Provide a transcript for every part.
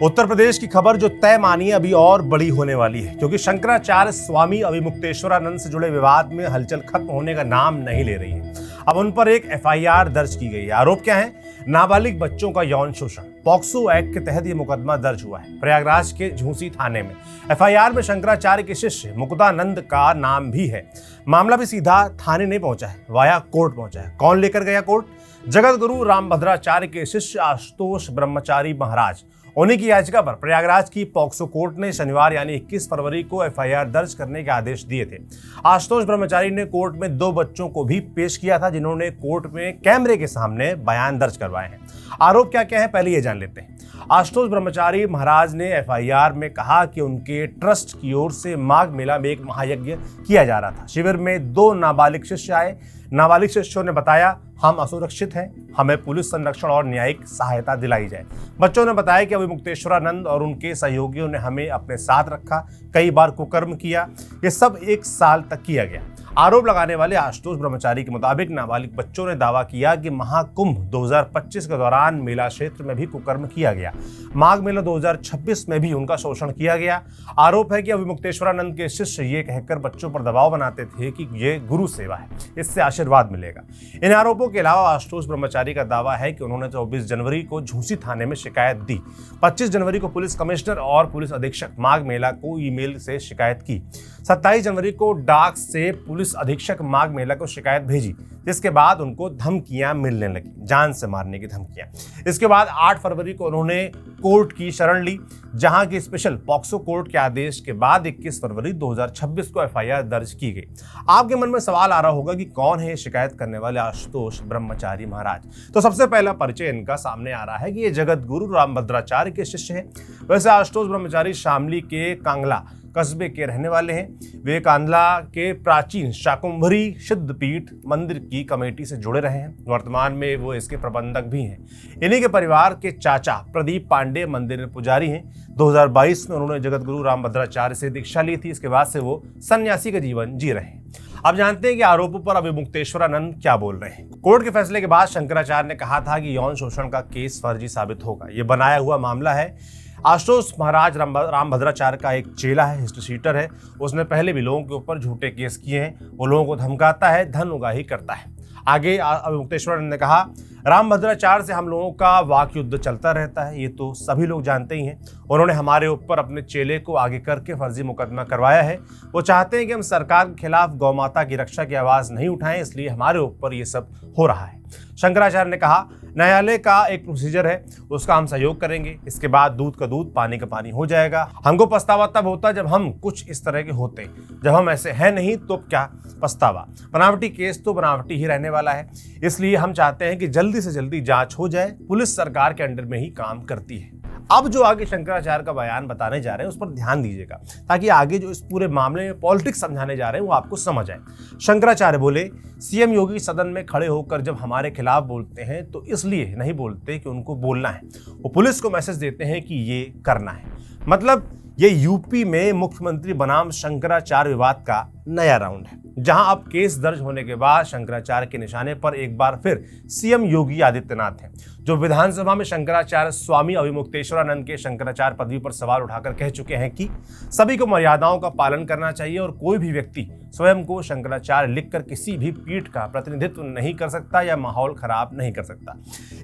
उत्तर प्रदेश की खबर जो तय मानिए अभी और बड़ी होने वाली है, क्योंकि शंकराचार्य स्वामी अभिमुक्तेश्वरानंद से जुड़े विवाद में हलचल खत्म होने का नाम नहीं ले रही है। अब उन पर एक एफआईआर दर्ज की गई है। आरोप क्या है? नाबालिग बच्चों का यौन शोषण। पॉक्सो एक्ट के तहत ये मुकदमा दर्ज हुआ है प्रयागराज के झूसी थाने में। एफआईआर में शंकराचार्य के शिष्य मुक्तानंद का नाम भी है। मामला भी सीधा थाने नहीं पहुंचा है, वाया कोर्ट पहुंचा है। कौन लेकर गया कोर्ट? जगत गुरु रामभद्राचार्य के शिष्य आशुतोष ब्रह्मचारी महाराज। उन्हीं की याचिका पर प्रयागराज की पॉक्सो कोर्ट ने शनिवार यानी 21 फरवरी को एफआईआर दर्ज करने के आदेश दिए थे। आशुतोष ब्रह्मचारी ने कोर्ट में 2 बच्चों को भी पेश किया था, जिन्होंने कोर्ट में कैमरे के सामने बयान दर्ज करवाए हैं। आरोप क्या क्या है, पहले ये जान लेते हैं। आशुतोष ब्रह्मचारी महाराज ने एफआईआर में कहा कि उनके ट्रस्ट की ओर से माघ मेला में एक महायज्ञ किया जा रहा था। शिविर में 2 नाबालिग शिष्य आए। नाबालिग शिष्यों ने बताया, हम असुरक्षित हैं, हमें पुलिस संरक्षण और न्यायिक सहायता दिलाई जाए। बच्चों ने बताया कि अभिमुक्तेश्वरानंद और उनके सहयोगियों ने हमें अपने साथ रखा, कई बार कुकर्म किया। ये सब 1 साल तक किया गया। आरोप लगाने वाले आशुतोष ब्रह्मचारी के मुताबिक नाबालिग बच्चों ने दावा किया कि महाकुंभ 2025 के दौरान मेला क्षेत्र में भी कुकर्म किया गया। माघ मेला 2026 में भी उनका शोषण किया गया। आरोप है कि अभिमुक्तेश्वरानंद के शिष्य ये कहकर बच्चों पर दबाव बनाते थे कि ये गुरु सेवा है, इससे आशीर्वाद मिलेगा। इन आरोपों के अलावा आशुतोष ब्रह्मचारी का दावा है कि उन्होंने 24 जनवरी को झूसी थाने में शिकायत दी। 25 जनवरी को पुलिस कमिश्नर और पुलिस अधीक्षक माघ मेला को ईमेल से शिकायत की। 27 जनवरी को डाक से पुलिस अधीक्षक माघ मेला को शिकायत भेजी, जिसके बाद उनको धमकियां मिलने लगी, जान से मारने की धमकियां। इसके बाद 8 फरवरी को उन्होंने कोर्ट की शरण ली, जहां की स्पेशल पॉक्सो कोर्ट के आदेश के बाद 21 फरवरी 2026 को एफआईआर दर्ज की गई। आपके मन में सवाल आ रहा होगा कि कौन है शिकायत करने वाले आशुतोष ब्रह्मचारी महाराज? तो सबसे पहला परिचय इनका सामने आ रहा है कि ये जगत गुरु रामभद्राचार्य के शिष्य हैं। वैसे आशुतोष ब्रह्मचारी शामली के कांगला कस्बे के रहने वाले हैं। वे कांदला के प्राचीन शाकुंभरी सिद्धपीठ मंदिर की कमेटी से जुड़े रहे हैं। वर्तमान में वो इसके प्रबंधक भी हैं। इन्हीं के परिवार के चाचा प्रदीप पांडे मंदिर में पुजारी हैं। 2022 में उन्होंने जगत गुरु रामभद्राचार्य से दीक्षा ली थी। इसके बाद से वो सन्यासी का जीवन जी रहे हैं। अब जानते हैं कि आरोपों पर अभिमुक्तेश्वरानंद क्या बोल रहे हैं। कोर्ट के फैसले के बाद शंकराचार्य ने कहा था कि यौन शोषण का केस फर्जी साबित होगा। ये बनाया हुआ मामला है। आशुतोष महाराज रामभद्राचार्य का एक चेला है, हिस्ट्री शीटर है। उसने पहले भी लोगों के ऊपर झूठे केस किए हैं। वो लोगों को धमकाता है, धन उगाही करता है। आगे अभिमुक्तेश्वरानंद ने कहा, रामभद्राचार्य से हम लोगों का वाक युद्ध चलता रहता है, ये तो सभी लोग जानते ही हैं। उन्होंने हमारे ऊपर अपने चेले को आगे करके फर्जी मुकदमा करवाया है। वो चाहते हैं कि हम सरकार के खिलाफ गौ माता की रक्षा की आवाज़ नहीं उठाएं, इसलिए हमारे ऊपर ये सब हो रहा है। शंकराचार्य ने कहा, न्यायालय का एक प्रोसीजर है, उसका हम सहयोग करेंगे। इसके बाद दूध का दूध पानी का पानी हो जाएगा। हमको पछतावा तब होता जब हम कुछ इस तरह के होते, जब हम ऐसे हैं नहीं तो क्या पछतावा। बनावटी केस तो बनावटी ही रहने वाला है, इसलिए हम चाहते हैं कि जल्दी से जल्दी जांच हो जाए। पुलिस सरकार के अंडर में ही काम करती है। अब जो आगे शंकराचार्य का बयान बताने जा रहे हैं उस पर ध्यान दीजिएगा, ताकि आगे जो इस पूरे मामले में पॉलिटिक्स समझाने जा रहे हैं वो आपको समझ आए। शंकराचार्य बोले, सीएम योगी सदन में खड़े होकर जब हमारे खिलाफ बोलते हैं तो इसलिए नहीं बोलते कि उनको बोलना है, वो पुलिस को मैसेज देते हैं कि ये करना है। मतलब ये यूपी में मुख्यमंत्री बनाम शंकराचार्य विवाद का नया राउंड है, जहां अब केस दर्ज होने के बाद शंकराचार्य के निशाने पर एक बार फिर सीएम योगी आदित्यनाथ हैं, जो विधानसभा में शंकराचार्य स्वामी अभिमुक्तेश्वरानंद के शंकराचार्य पदवी पर सवाल उठाकर कह चुके हैं कि सभी को मर्यादाओं का पालन करना चाहिए और कोई भी व्यक्ति स्वयं को शंकराचार्य लिखकर किसी भी पीठ का प्रतिनिधित्व नहीं कर सकता या माहौल खराब नहीं कर सकता।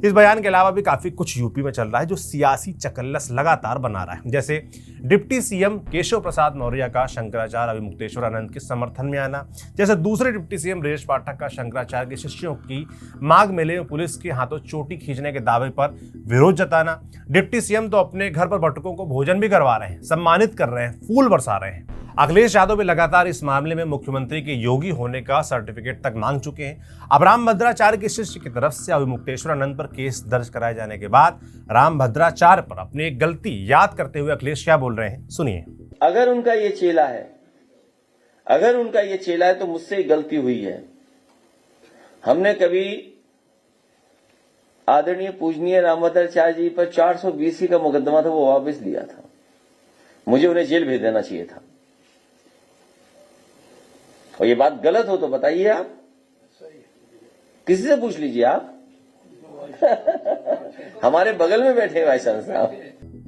इस बयान के अलावा भी काफी कुछ यूपी में चल रहा है, जो सियासी चकल्लस लगातार बना रहा है। जैसे डिप्टी सीएम केशव प्रसाद मौर्य का शंकराचार्य अभिमुक्तेश्वरानंद के समर्थन में आना, जैसे दूसरे डिप्टी सीएम ब्रजेश पाठक का शंकराचार्य के शिष्यों की माघ मेले में पुलिस के हाथों चोटी खींचने के दावे पर विरोध जताना। डिप्टी सीएम तो अपने घर पर भटकों को भोजन भी करवा रहे हैं, सम्मानित कर रहे हैं, फूल बरसा रहे हैं। अखिलेश यादव भी लगातार इस मामले में मुख्यमंत्री के योगी होने का सर्टिफिकेट तक मांग चुके हैं। अब रामभद्राचार्य के शिष्य की तरफ से अभिमुक्तेश्वरानंद पर केस दर्ज कराए जाने के बाद रामभद्राचार्य पर अपनी एक गलती याद करते हुए अखिलेश क्या बोल रहे हैं, सुनिए। अगर उनका ये चेला है तो मुझसे गलती हुई है। हमने कभी आदरणीय पूजनीय रामभद्राचार्य जी पर 420 का मुकदमा था, वो वापस लिया था। मुझे उन्हें जेल भेज देना चाहिए था। और ये बात गलत हो तो बताइए आप, किसी से पूछ लीजिए आप। हमारे बगल में बैठे भाई साहब।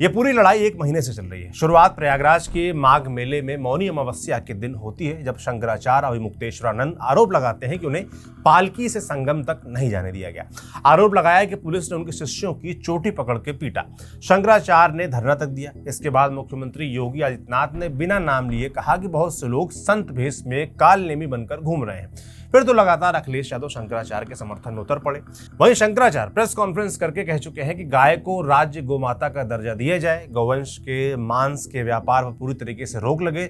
ये पूरी लड़ाई 1 महीने से चल रही है। शुरुआत प्रयागराज के माघ मेले में मौनी अमावस्या के दिन होती है, जब शंकराचार्य अभिमुक्तेश्वरानंद आरोप लगाते हैं कि उन्हें पालकी से संगम तक नहीं जाने दिया गया। आरोप लगाया कि पुलिस ने उनके शिष्यों की चोटी पकड़ के पीटा। शंकराचार्य ने धरना तक दिया। इसके बाद मुख्यमंत्री योगी आदित्यनाथ ने बिना नाम लिए कहा कि बहुत से लोग संत भेष में कालनेमी बनकर घूम रहे हैं। फिर तो लगातार अखिलेश यादव शंकराचार्य के समर्थन में उतर पड़े। वहीं शंकराचार्य प्रेस कॉन्फ्रेंस करके कह चुके हैं कि गाय को राज्य गोमाता का दर्जा दिया जाए, गौवंश के मांस के व्यापार पर पूरी तरीके से रोक लगे,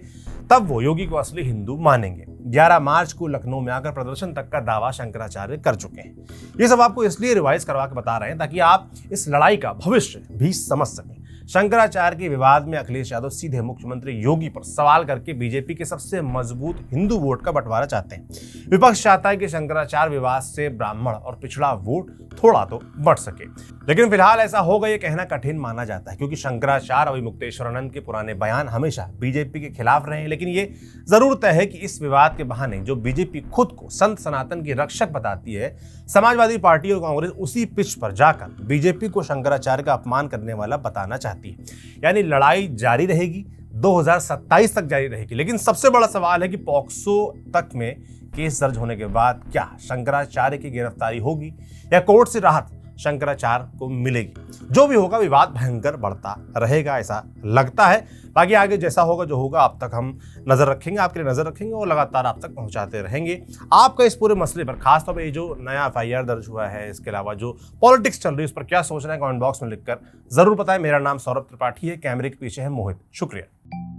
तब वो योगी को असली हिंदू मानेंगे। 11 मार्च को लखनऊ में आकर प्रदर्शन तक का दावा शंकराचार्य कर चुके हैं। ये सब आपको इसलिए रिवाइज करवा के बता रहे हैं ताकि आप इस लड़ाई का भविष्य भी समझ सकें। शंकराचार्य के विवाद में अखिलेश यादव सीधे मुख्यमंत्री योगी पर सवाल करके बीजेपी के सबसे मजबूत हिंदू वोट का बंटवारा चाहते हैं। विपक्ष चाहता है कि शंकराचार्य विवाद से ब्राह्मण और पिछड़ा वोट थोड़ा तो बढ़ सके, लेकिन फिलहाल ऐसा होगा ये कहना कठिन माना जाता है, क्योंकि शंकराचार्य अभिमुक्तेश्वरानंद के पुराने बयान हमेशा बीजेपी के खिलाफ रहे हैं। लेकिन ये जरूर तय है कि इस विवाद के बहाने जो बीजेपी खुद को संत सनातन की रक्षक बताती है, समाजवादी पार्टी और कांग्रेस उसी पिच पर जाकर बीजेपी को शंकराचार्य का अपमान करने वाला बताना चाहती है। यानी लड़ाई जारी रहेगी, 2027 तक जारी रहेगी। लेकिन सबसे बड़ा सवाल है कि पॉक्सो तक में केस दर्ज होने के बाद क्या शंकराचार्य की गिरफ्तारी होगी या कोर्ट से राहत शंकराचार्य को मिलेगी। जो भी होगा, विवाद भयंकर बढ़ता रहेगा ऐसा लगता है। बाकी आगे जैसा होगा जो होगा, अब तक हम नजर रखेंगे, आपके लिए नजर रखेंगे और लगातार आप तक पहुंचाते रहेंगे। आपका इस पूरे मसले पर, खासतौर पर ये जो नया FIR दर्ज हुआ है, इसके अलावा जो पॉलिटिक्स चल रही है, उस पर क्या सोच रहे हैं कमेंट बॉक्स में लिखकर जरूर बताएं। मेरा नाम सौरभ त्रिपाठी है, कैमरे के पीछे है मोहित। शुक्रिया।